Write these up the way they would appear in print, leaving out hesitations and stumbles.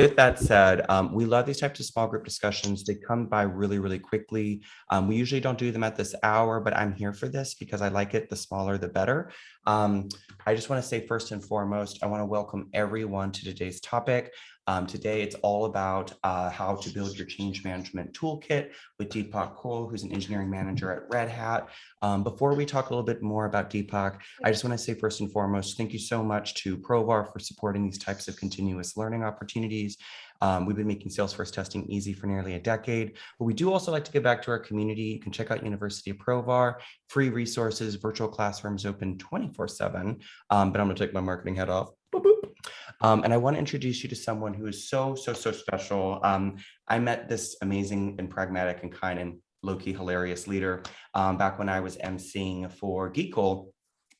With that said, we love these types of small group discussions. They come by really, really quickly. We usually don't do them at this hour, but I'm here for this because I like it. The smaller, the better. I just want to say first and foremost, I want to welcome everyone to today's topic. Today, it's all about how to build your change management toolkit with Deepak Koul, who's an engineering manager at Red Hat. Before we talk a little bit more about Deepak, I just want to say first and foremost, thank you so much to Provar for supporting these types of continuous learning opportunities. We've been making Salesforce testing easy for nearly a decade, but we do also like to give back to our community. You can check out University of Provar, free resources, virtual classrooms open 24/7, but I'm gonna take my marketing hat off. Boop, boop. And I want to introduce you to someone who is so special. I met this amazing and pragmatic and kind and low-key hilarious leader back when I was emceeing for Geekle,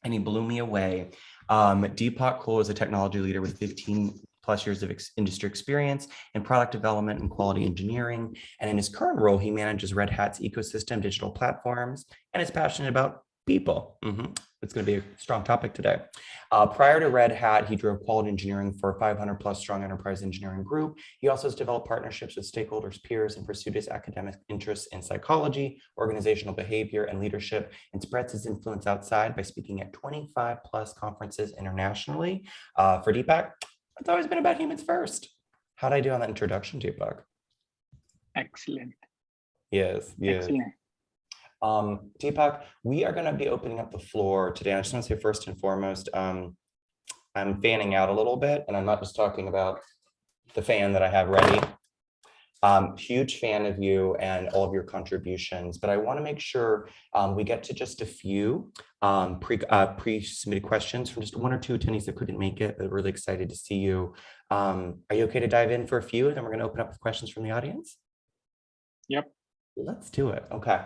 and he blew me away. Deepak Koul is a technology leader with 15 plus years of industry experience in product development and quality engineering. And in his current role, he manages Red Hat's ecosystem, digital platforms, and is passionate about people. It's going to be a strong topic today. Prior to Red Hat, he drove quality engineering for a 500 plus strong enterprise engineering group. He also has developed partnerships with stakeholders, peers, and pursued his academic interests in psychology, organizational behavior, and leadership, and spreads his influence outside by speaking at 25 plus conferences internationally. For Deepak, it's always been about humans first. How'd I do on that introduction, Deepak? Excellent. Yes. Excellent. Deepak, we are going to be opening up the floor today. I just want to say first and foremost, I'm fanning out a little bit, and I'm not just talking about the fan that I have ready. Huge fan of you and all of your contributions, but I want to make sure we get to just a few pre-submitted questions from just one or two attendees that couldn't make it. They're really excited to see you. Are you okay to dive in for a few? And then we're going to open up with questions from the audience. Yep. Let's do it. Okay.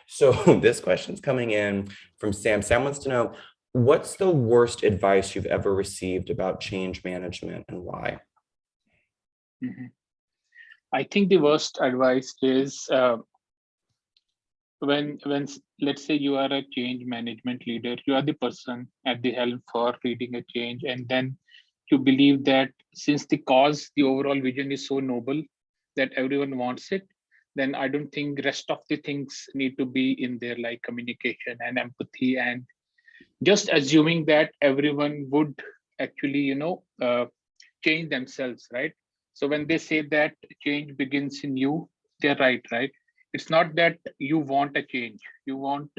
So this question's coming in from Sam. Sam wants to know, what's the worst advice you've ever received about change management and why? I think the worst advice is when let's say you are a change management leader, you are the person at the helm for leading a change, and then you believe that since the overall vision is so noble that everyone wants it, then I don't think rest of the things need to be in there, like communication and empathy, and just assuming that everyone would actually, change themselves, right? So when they say that change begins in you, they're right? It's not that you want a change, you want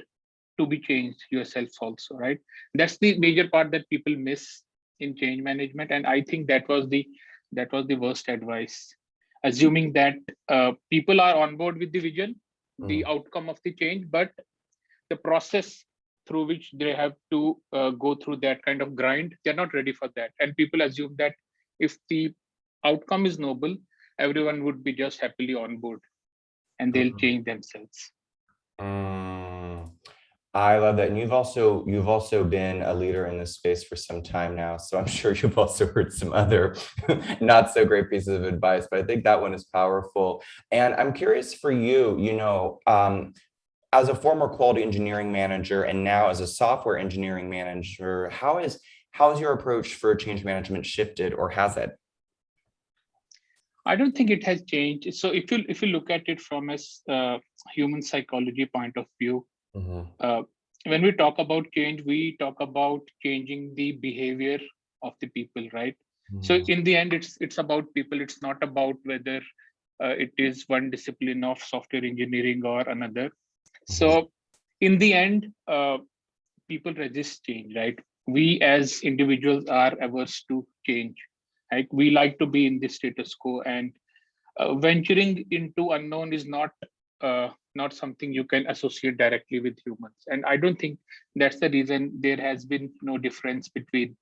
to be changed yourself also, right? That's the major part that people miss in change management, and I think that was the worst advice. Assuming that people are on board with the vision, the outcome of the change, but the process through which they have to go through that kind of grind, they're not ready for that. And people assume that if the outcome is noble, everyone would be just happily on board and they'll change themselves. I love that. And you've also been a leader in this space for some time now. So I'm sure you've also heard some other not so great pieces of advice, but I think that one is powerful. And I'm curious for you, as a former quality engineering manager and now as a software engineering manager, how has your approach for change management shifted, or has it? I don't think it has changed. So if you look at it from a human psychology point of view, when we talk about change, we talk about changing the behavior of the people, right? So in the end, it's about people. It's not about whether it is one discipline of software engineering or another. So in the end, people resist change, right? We as individuals are averse to change. Like we like to be in the status quo, and venturing into unknown is not something you can associate directly with humans. And I don't think that's the reason there has been no difference between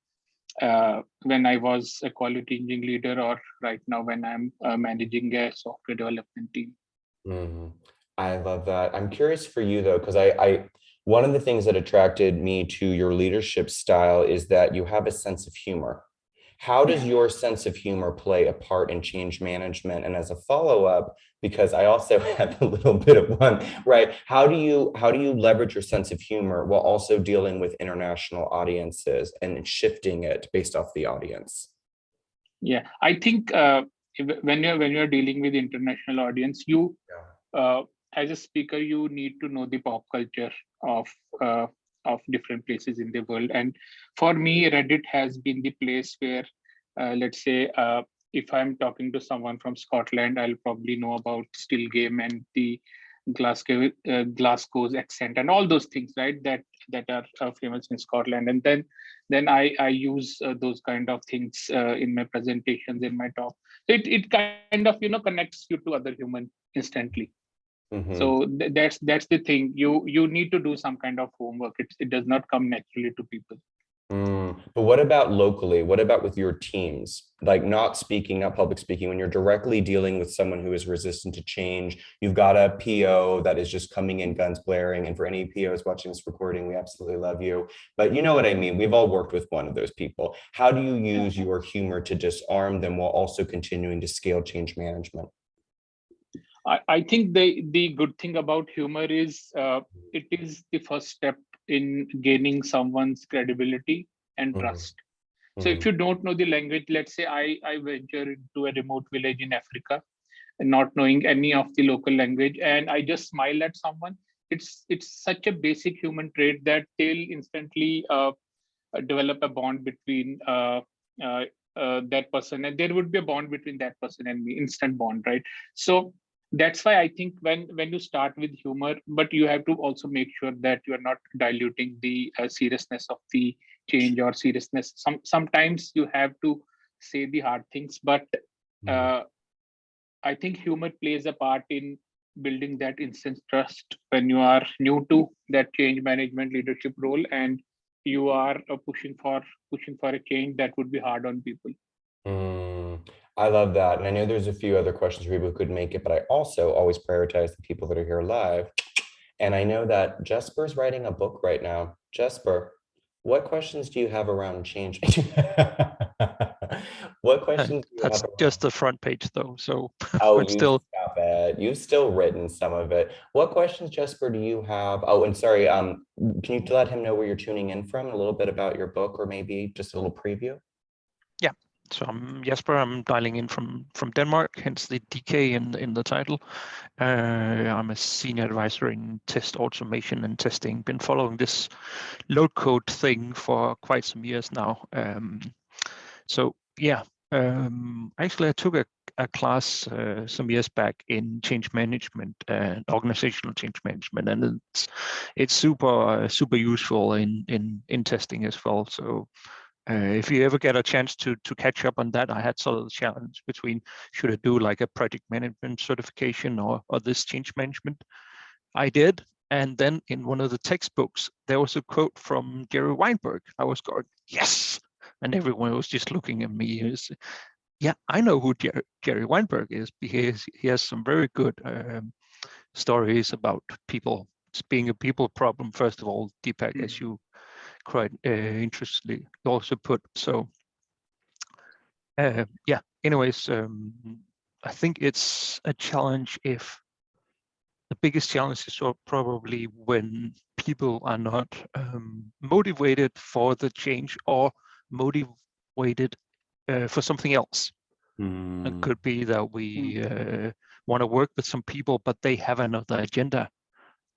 when I was a quality engineering leader or right now when I'm managing a software development team. I love that. I'm curious for you though, because I one of the things that attracted me to your leadership style is that you have a sense of humor. How does your sense of humor play a part in change management? And as a follow-up, because I also have a little bit of one, right? How do you leverage your sense of humor while also dealing with international audiences and shifting it based off the audience? Yeah, I think when you're dealing with international audience, you uh, as a speaker, you need to know the pop culture of uh, of different places in the world. And for me, Reddit has been the place where, let's say, if I'm talking to someone from Scotland, I'll probably know about Still Game and the Glasgow's accent and all those things, right? That are famous in Scotland. And then I use those kind of things in my presentations, in my talk. So it kind of connects you to other human instantly. Mhm. So that's the thing. You need to do some kind of homework. It does not come naturally to people. But what about locally? What about with your teams? Like not speaking, not public speaking, when you're directly dealing with someone who is resistant to change, you've got a PO that is just coming in guns blaring. And for any POs watching this recording, we absolutely love you. But you know what I mean? We've all worked with one of those people. How do you use your humor to disarm them while also continuing to scale change management? I think the good thing about humor is it is the first step in gaining someone's credibility and Mhm. trust. So if Mhm. you don't know the language, let's say I venture into a remote village in Africa, not knowing any of the local language, and I just smile at someone, it's such a basic human trait that they'll instantly develop a bond between uh, that person, and there would be a bond between that person and me, instant bond, right? So that's why I think when you start with humor, but you have to also make sure that you are not diluting the seriousness of the change or seriousness. Sometimes you have to say the hard things, but Mhm. uh, I think humor plays a part in building that instant trust when you are new to that change management leadership role, and you are pushing for a change that would be hard on people. Mm, I love that. And I know there's a few other questions for people who could make it, but I also always prioritize the people that are here live. And I know that Jesper's writing a book right now. Jesper, what questions do you have around change? What questions do you have That's around? just the front page though. So, Oh, but you still, stop it. You've still written some of it. What questions, Jesper, do you have? Oh, and sorry, can you let him know where you're tuning in from, a little bit about your book, or maybe just a little preview? yeah. So I'm Jesper. I'm dialing in from Denmark, hence the DK in the title. I'm a senior advisor in test automation and testing. Been following this load code thing for quite some years now. So yeah, actually I took a class some years back in change management and organizational change management, and it's super useful in testing as well. So if you ever get a chance to catch up on that, I had sort of the challenge between should I do like a project management certification or this change management. I did. And then in one of the textbooks, there was a quote from Gary Weinberg. I was going, yes. And everyone was just looking at me. Yeah, I know who Gary Weinberg is because he has some very good stories about people. It's being a people problem, first of all, Deepak, as you quite interestingly also put. So, yeah, anyways, I think it's a challenge if the biggest challenge is probably when people are not motivated for the change or motivated for something else. It Mm, could be that we want to work with some people, but they have another agenda.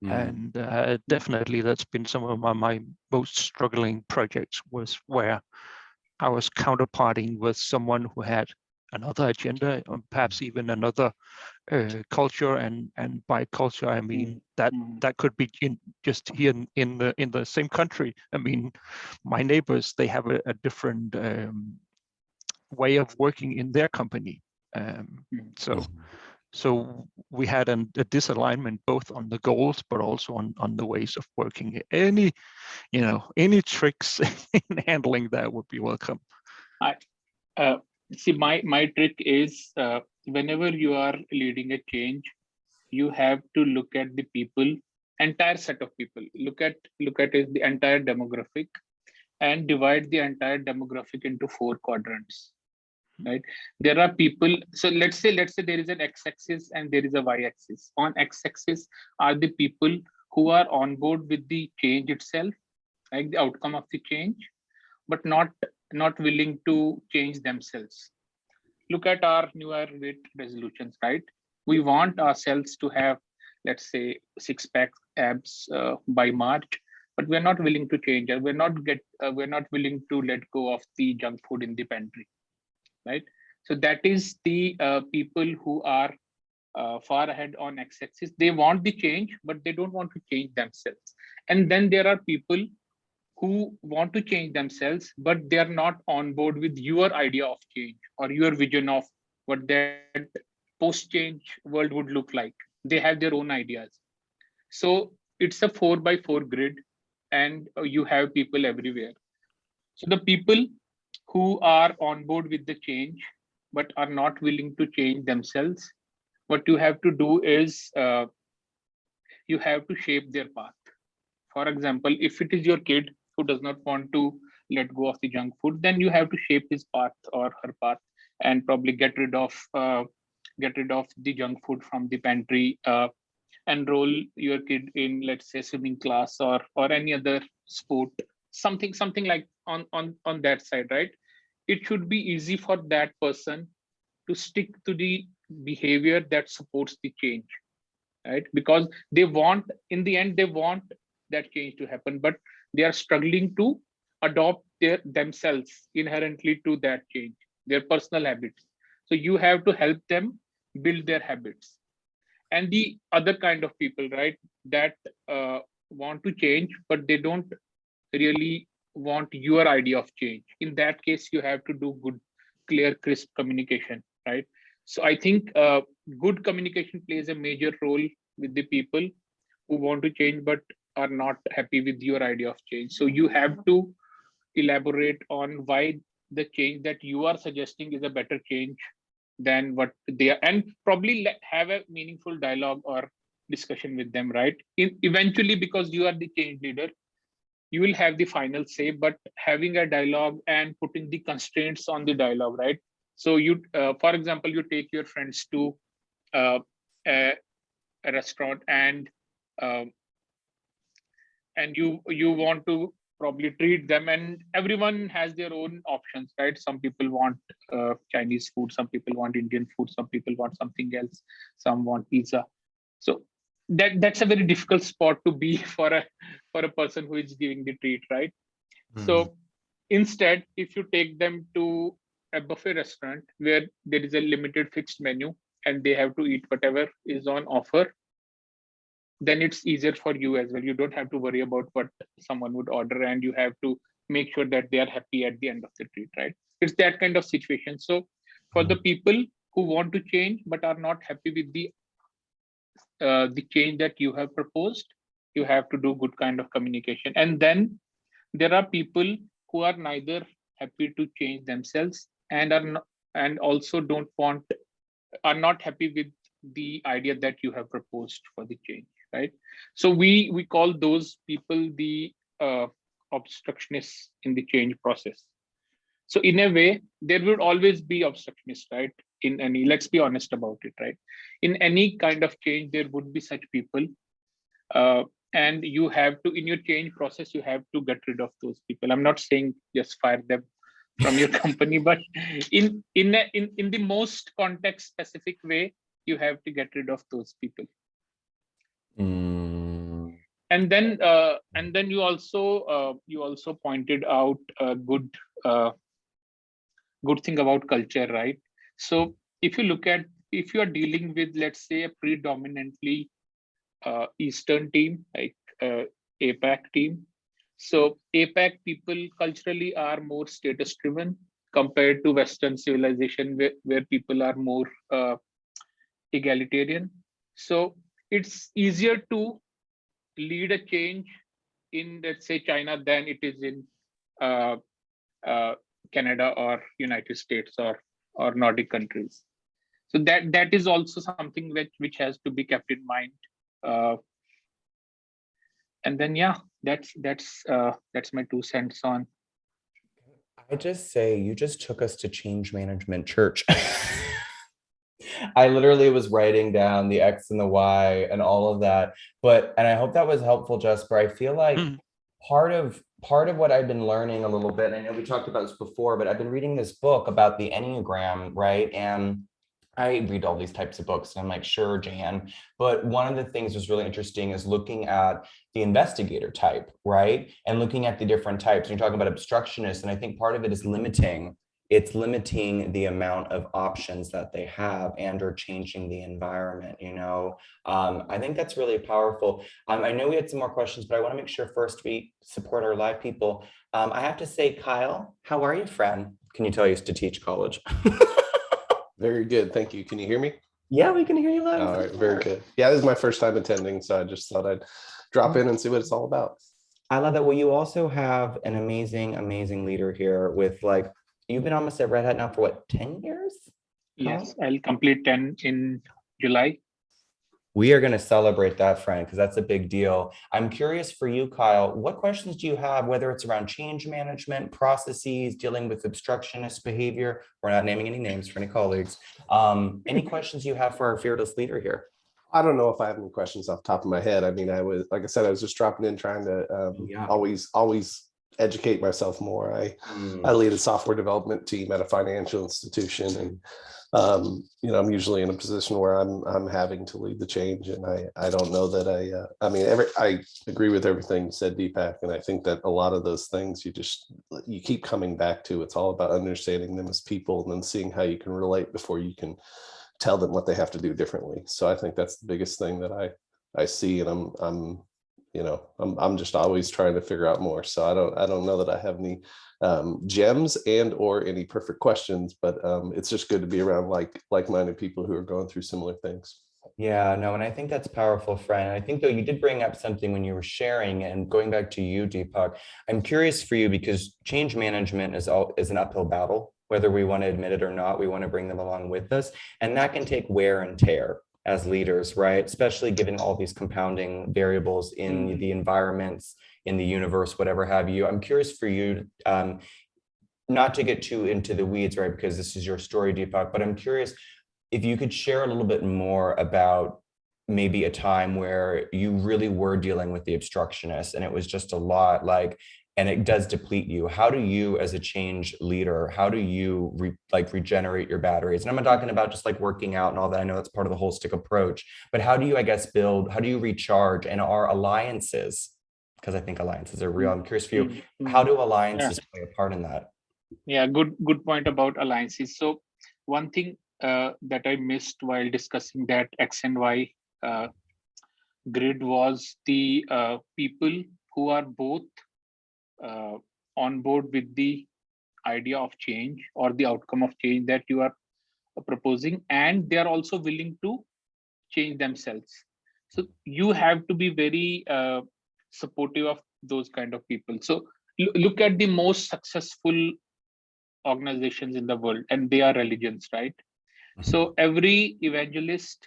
mm, And definitely that's been some of my most struggling projects was where I was counterparting with someone who had another agenda, or perhaps even another culture, and by culture I mean that could be just here in the same country. I mean, my neighbors, they have a different way of working in their company. So mhm. so we had a disalignment both on the goals but also on the ways of working. Any tricks in handling that would be welcome. I see. My trick is whenever you are leading a change, you have to look at the people, entire set of people. Look at is the entire demographic, and divide the entire demographic into four quadrants, right? There are people. So let's say there is an x-axis and there is a y-axis. On x-axis are the people who are on board with the change itself, like the outcome of the change, but not willing to change themselves. look at our New Year resolutions, right? We want ourselves to have, let's say, 6-pack abs by March, but we're not willing to change. We're not willing to let go of the junk food in the pantry, right? So that is the people who are far ahead on x-axis. They want the change, but they don't want to change themselves. And then there are people who want to change themselves, but they are not on board with your idea of change or your vision of what that post-change world would look like. They have their own ideas. So it's a 4x4 grid, and you have people everywhere. So the people who are on board with the change, but are not willing to change themselves, what you have to do is you have to shape their path. For example, if it is your kid who does not want to let go of the junk food, then you have to shape his path or her path, and probably get rid of the junk food from the pantry. Enroll your kid in, let's say, swimming class or any other sport, something like on that side, right? It should be easy for that person to stick to the behavior that supports the change, right? Because they want, in the end, they want that change to happen, but they are struggling to adopt themselves inherently to that change, their personal habits. So you have to help them build their habits. And the other kind of people, right, that want to change, but they don't really want your idea of change. In that case, you have to do good, clear, crisp communication, right? So I think good communication plays a major role with the people who want to change but are not happy with your idea of change. So you have to elaborate on why the change that you are suggesting is a better change than what they are, and probably have a meaningful dialogue or discussion with them, right? Eventually, because you are the change leader, you will have the final say, but having a dialogue and putting the constraints on the dialogue, right? So you, for example, you take your friends to uh, a, a restaurant, uh, and you want to probably treat them, and everyone has their own options, right? Some people want Chinese food, some people want Indian food, some people want something else, some want pizza. So that's a very difficult spot to be for a person who is giving the treat, right? So instead, if you take them to a buffet restaurant where there is a limited fixed menu and they have to eat whatever is on offer, then it's easier for you as well. You don't have to worry about what someone would order, and you have to make sure that they are happy at the end of the treat, right? It's that kind of situation. So for the people who want to change but are not happy with the change that you have proposed, you have to do good kind of communication. And then there are people who are neither happy to change themselves and are not, and also don't want, are not happy with the idea that you have proposed for the change, right? So we call those people the obstructionists in the change process. So in a way, there will always be obstructionists, right? In any, let's be honest about it, right? In any kind of change, there would be such people. And you have to, in your change process, you have to get rid of those people. I'm not saying just fire them from your company, but in the most context specific way, you have to get rid of those people. And then you also pointed out a good thing about culture, right? So if you are dealing with, let's say, a predominantly Eastern team, like APAC team. So APAC people culturally are more status driven compared to Western civilization, where people are more egalitarian. So it's easier to lead a change in, let's say, China than it is in uh, Canada or United States or Nordic countries. So that is also something which has to be kept in mind. And then that's my 2 cents on. I just say you just took us to change management church. I literally was writing down the X and the Y and all of that, and I hope that was helpful, Jesper. I feel like part of part of what I've been learning a little bit, and I know we talked about this before, but I've been reading this book about the Enneagram, right? And I read all these types of books and I'm like, sure, Jan. But one of the things that's really interesting is looking at the investigator type, right? And looking at the different types. And you're talking about obstructionists. And I think part of it is limiting. It's limiting the amount of options that they have and or changing the environment, you know. I think that's really powerful. I know we had some more questions, but I want to make sure first we support our live people. I have to say, Kyle, how are you, friend? Can you tell I used to teach college? Very good. Thank you. Can you hear me? Yeah, we can hear you loud. All right. Very good. Yeah, this is my first time attending, so I just thought I'd drop in and see what it's all about. I love that. Well, you also have an amazing, amazing leader here with like, you've been almost at Red Hat now for what, 10 years? Yes, I'll complete 10 in July. We are going to celebrate that, friend, because that's a big deal. I'm curious for you, Kyle, what questions do you have, whether it's around change management, processes, dealing with obstructionist behavior? We're not naming any names for any colleagues. Any questions you have for our fearless leader here? I don't know if I have any questions off the top of my head. I mean, I was, like I said, I was just dropping in, trying to always educate myself more. I lead a software development team at a financial institution, and you know, I'm usually in a position where I'm having to lead the change, and I don't know that I mean, I agree with everything you said, Deepak, and I think that a lot of those things you keep coming back to. It's all about understanding them as people and then seeing how you can relate before you can tell them what they have to do differently. So I think that's the biggest thing that I see, and I'm just always trying to figure out more. So I don't know that I have any gems and or any perfect questions, but it's just good to be around like-minded people who are going through similar things. Yeah, no, and I think that's powerful, friend. I think though you did bring up something when you were sharing, and going back to you, Deepak, I'm curious for you because change management is an uphill battle, whether we want to admit it or not. We want to bring them along with us, and that can take wear and tear as leaders, right? Especially given all these compounding variables in the environments, in the universe, whatever have you. I'm curious for you, not to get too into the weeds, right? Because this is your story, Deepak, but I'm curious if you could share a little bit more about maybe a time where you really were dealing with the obstructionist and it was just a lot, like, and it does deplete you. How do you, as a change leader, how do you regenerate your batteries? And I'm not talking about just like working out and all that. I know that's part of the holistic approach, but how do you, I guess, how do you recharge? And are alliances, because I think alliances are real. I'm curious for you, how do alliances play a part in that? Yeah, good point about alliances. So one thing that I missed while discussing that X and Y grid was the people who are both on board with the idea of change or the outcome of change that you are proposing, and they are also willing to change themselves. So you have to be very supportive of those kind of people. So look at the most successful organizations in the world, and they are religions, right? So every evangelist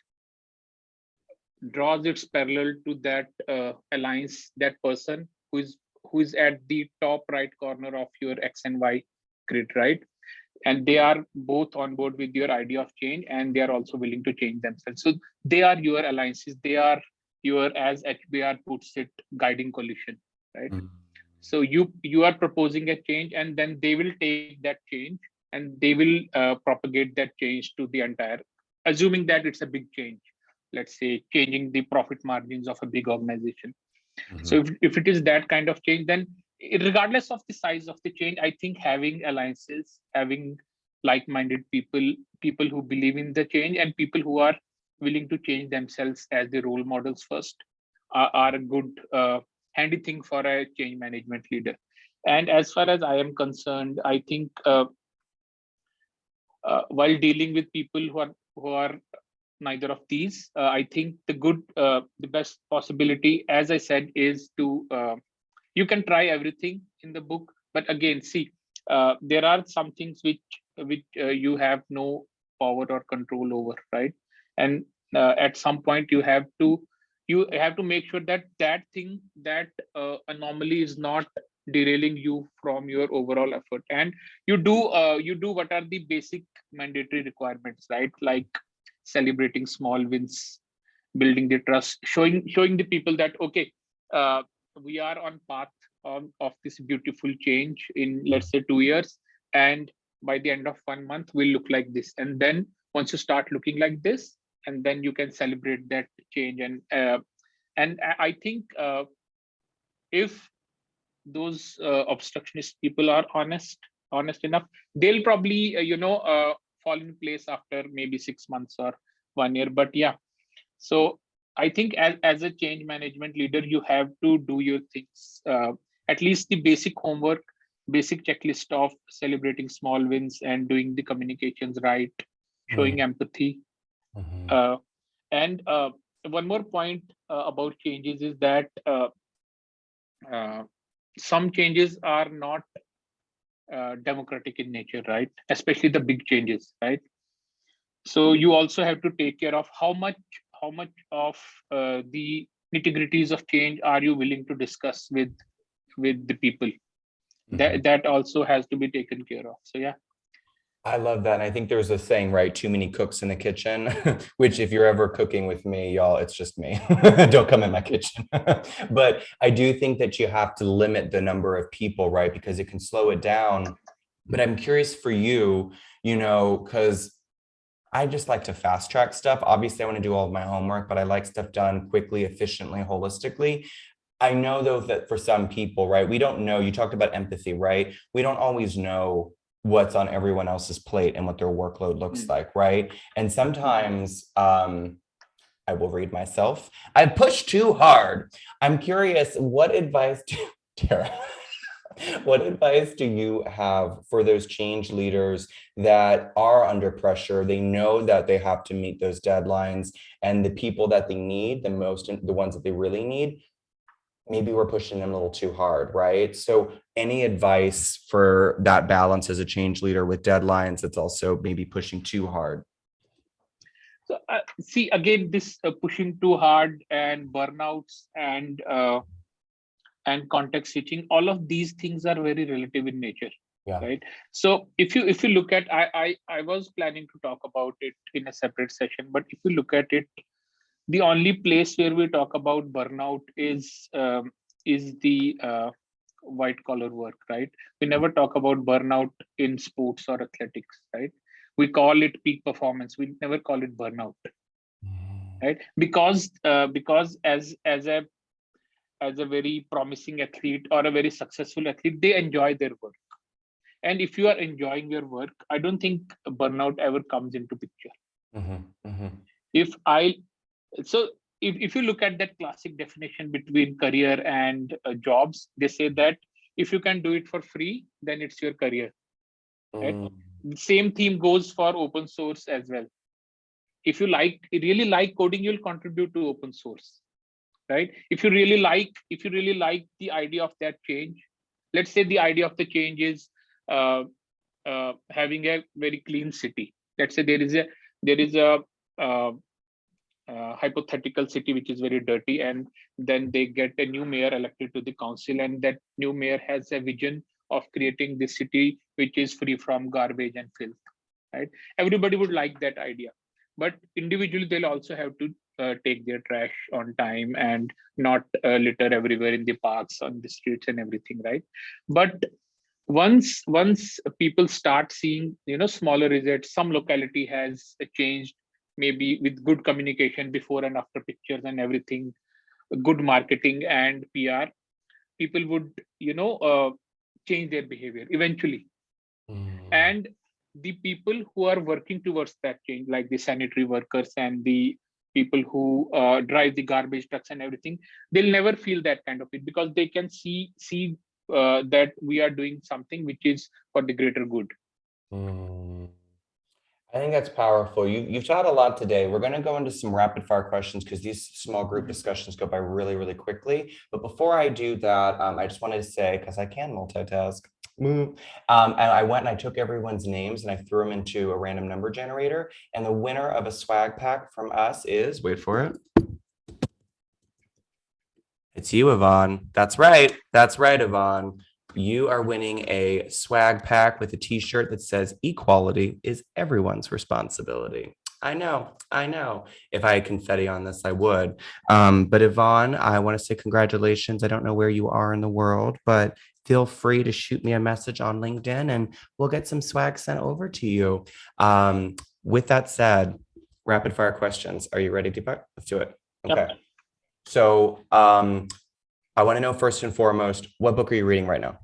draws its parallel to that alliance, that person who is at the top right corner of your X and Y grid, right? And they are both on board with your idea of change, and they are also willing to change themselves. So they are your alliances. They are your, as HBR puts it, guiding coalition, right? So you are proposing a change, and then they will take that change and they will propagate that change to the entire, assuming that it's a big change. Let's say changing the profit margins of a big organization. So if it is that kind of change, then regardless of the size of the change, I think having alliances, having like-minded people who believe in the change, and people who are willing to change themselves as the role models first, are a good handy thing for a change management leader. And as far as I am concerned, I think while dealing with people who are neither of these, I think the best possibility, as I said, is to you can try everything in the book, but again, see, there are some things which you have no power or control over, right? And at some point you have to make sure that that anomaly is not derailing you from your overall effort, and you do what are the basic mandatory requirements, right? Like celebrating small wins, building the trust, showing the people that okay, we are on path of this beautiful change in, let's say, 2 years, and by the end of 1 month we'll look like this. And then once you start looking like this, and then you can celebrate that change. And I think if those obstructionist people are honest enough, they'll probably fall in place after maybe 6 months or 1 year. But yeah, so I think as a change management leader, you have to do your things, at least the basic homework, basic checklist of celebrating small wins and doing the communications right, showing empathy. And one more point about changes is that some changes are not democratic in nature, right? Especially the big changes, right? So you also have to take care of how much of the nitty-gritties of change are you willing to discuss with the people. That also has to be taken care of. So yeah. I love that. And I think there's a saying, right? Too many cooks in the kitchen, which if you're ever cooking with me, y'all, it's just me. Don't come in my kitchen. But I do think that you have to limit the number of people, right? Because it can slow it down. But I'm curious for you, because I just like to fast track stuff. Obviously, I want to do all of my homework, but I like stuff done quickly, efficiently, holistically. I know, though, that for some people, right, we don't know. You talked about empathy, right? We don't always know what's on everyone else's plate and what their workload looks like, right? And sometimes I will read myself. I push too hard. I'm curious, what advice Tara, what advice do you have for those change leaders that are under pressure? They know that they have to meet those deadlines, and the people that they need the most, the ones that they really need, maybe we're pushing them a little too hard, right? So any advice for that balance as a change leader with deadlines that's also maybe pushing too hard? So see, again, this pushing too hard and burnouts and context switching, all of these things are very relative in nature. Yeah. Right. So if you look at, I was planning to talk about it in a separate session, but if you look at it, the only place where we talk about burnout is the white collar work, right? We never talk about burnout in sports or athletics, right? We call it peak performance. We never call it burnout, right? Because as a very promising athlete or a very successful athlete, they enjoy their work. And if you are enjoying your work, I don't think burnout ever comes into picture. If you look at that classic definition between career and jobs, they say that if you can do it for free, then it's your career. Right? The same theme goes for open source as well. If you really like coding, you'll contribute to open source, right? If you really like the idea of that change, let's say the idea of the change is having a very clean city. Let's say there is a hypothetical city which is very dirty, and then they get a new mayor elected to the council, and that new mayor has a vision of creating this city which is free from garbage and filth, right? Everybody would like that idea, but individually they'll also have to take their trash on time and not litter everywhere in the parks, on the streets and everything, right? But once people start seeing smaller results, some locality has changed, maybe with good communication before and after pictures and everything, good marketing and PR, people would change their behavior eventually. And the people who are working towards that change, like the sanitary workers and the people who drive the garbage trucks and everything, they'll never feel that kind of it, because they can see that we are doing something which is for the greater good. I think that's powerful. You've taught a lot today. We're going to go into some rapid fire questions because these small group discussions go by really, really quickly. But before I do that, I just wanted to say, because I can multitask, and I went and I took everyone's names and I threw them into a random number generator. And the winner of a swag pack from us is, wait for it. It's you, Yvonne. That's right. That's right, Yvonne. You are winning a swag pack with a t-shirt that says equality is everyone's responsibility. I know. If I had confetti on this, I would. But Yvonne, I want to say congratulations. I don't know where you are in the world, but feel free to shoot me a message on LinkedIn and we'll get some swag sent over to you. With that said, rapid fire questions. Are you ready, Deepak? Let's do it. Okay. Yep. So I want to know first and foremost, what book are you reading right now?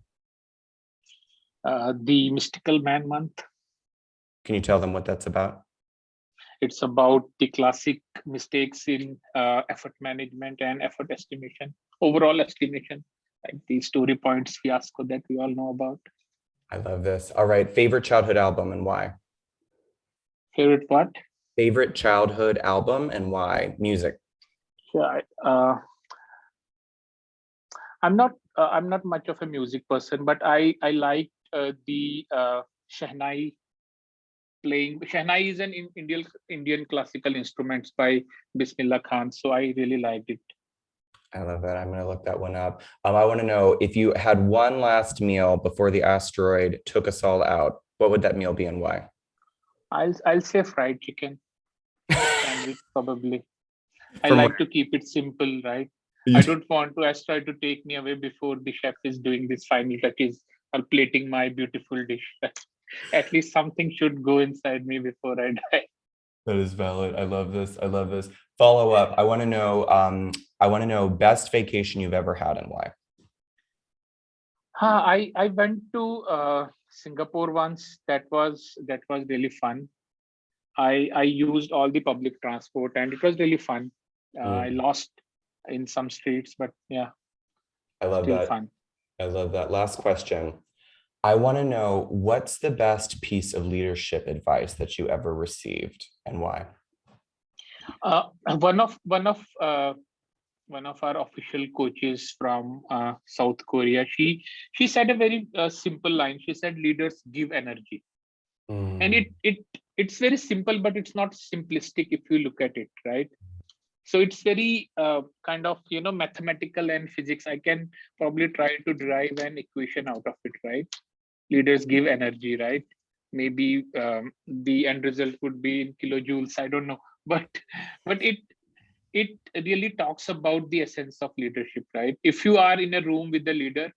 The Mystical Man Month. Can you tell them what that's about? It's about the classic mistakes in effort management and effort estimation, overall estimation, like the story points fiasco that we all know about. I love this. All right. Favorite childhood album and why? Favorite what? Favorite childhood album and why? Music. Yeah, I'm not much of a music person, but I liked the Shehnai playing. Shehnai is an Indian classical instruments by Bismillah Khan, so I really liked it. I love that. I'm going to look that one up. I want to know if you had one last meal before the asteroid took us all out, what would that meal be and why? I'll say fried chicken sandwich probably. I like to keep it simple, right? I don't want to asteroid to take me away before the chef is doing this final touches or plating my beautiful dish. At least something should go inside me before I die. That is valid. I love this. Follow up. I want to know best vacation you've ever had and why. I went to Singapore once. That was really fun. I used all the public transport and it was really fun. I lost in some streets, but yeah, I love still that. fun. I love that. Last question. I want to know what's the best piece of leadership advice that you ever received and why? One of our official coaches from South Korea, she said a very simple line. She said, "Leaders give energy," and it's very simple, but it's not simplistic if you look at it, right? So it's very kind of mathematical and physics. I can probably try to derive an equation out of it, right? Leaders give energy, right? Maybe the end result would be in kilojoules. I don't know, but it really talks about the essence of leadership, right? If you are in a room with the leader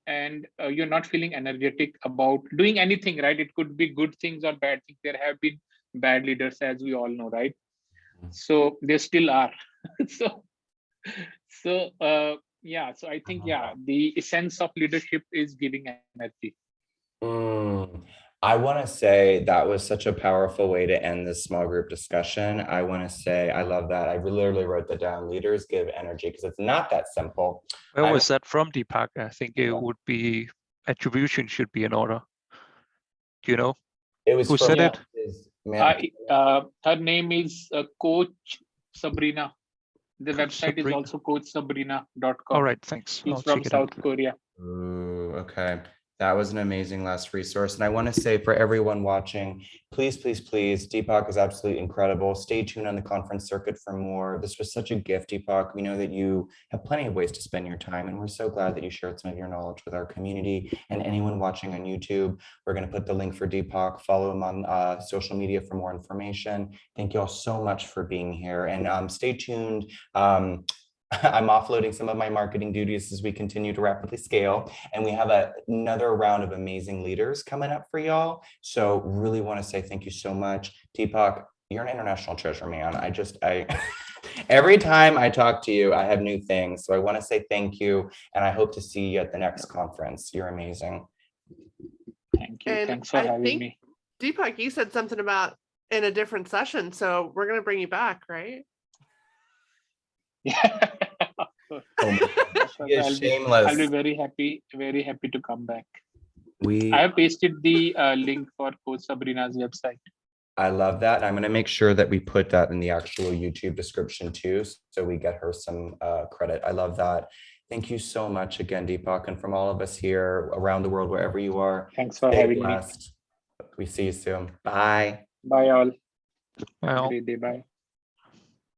and you're not feeling energetic about doing anything, right? It could be good things or bad things. There have been bad leaders, as we all know, right? So there still are. so I think the essence of leadership is giving energy. I want to say that was such a powerful way to end this small group discussion. I want to say I love that. I literally wrote that down. Leaders give energy because it's not that simple. Where was that from, Deepak? I think it would be attribution should be in order. Do you know? It was who said it? Her name is Coach Sabrina. The website is also coachsabrina.com. All right, thanks. She's from South Korea. Ooh, okay. That was an amazing last resource. And I want to say for everyone watching, please, Deepak is absolutely incredible. Stay tuned on the conference circuit for more. This was such a gift, Deepak. We know that you have plenty of ways to spend your time, and we're so glad that you shared some of your knowledge with our community and anyone watching on YouTube. We're going to put the link for Deepak. Follow him on social media for more information. Thank you all so much for being here, and stay tuned. I'm offloading some of my marketing duties as we continue to rapidly scale. And we have another round of amazing leaders coming up for y'all. So really want to say thank you so much. Deepak, you're an international treasure, man. Every time I talk to you, I have new things. So I want to say thank you. And I hope to see you at the next conference. You're amazing. Thank you. And thanks for having me. Deepak, you said something about in a different session. So we're going to bring you back, right? Yeah. Shameless. I'll be very happy to come back. I have pasted the link for Coach Sabrina's website. I love that. I'm going to make sure that we put that in the actual YouTube description too, so we get her some credit. I love that. Thank you so much again, Deepak, and from all of us here around the world, wherever you are. Thanks for having me. We see you soon. Bye. Bye all. Well. Great day. Bye.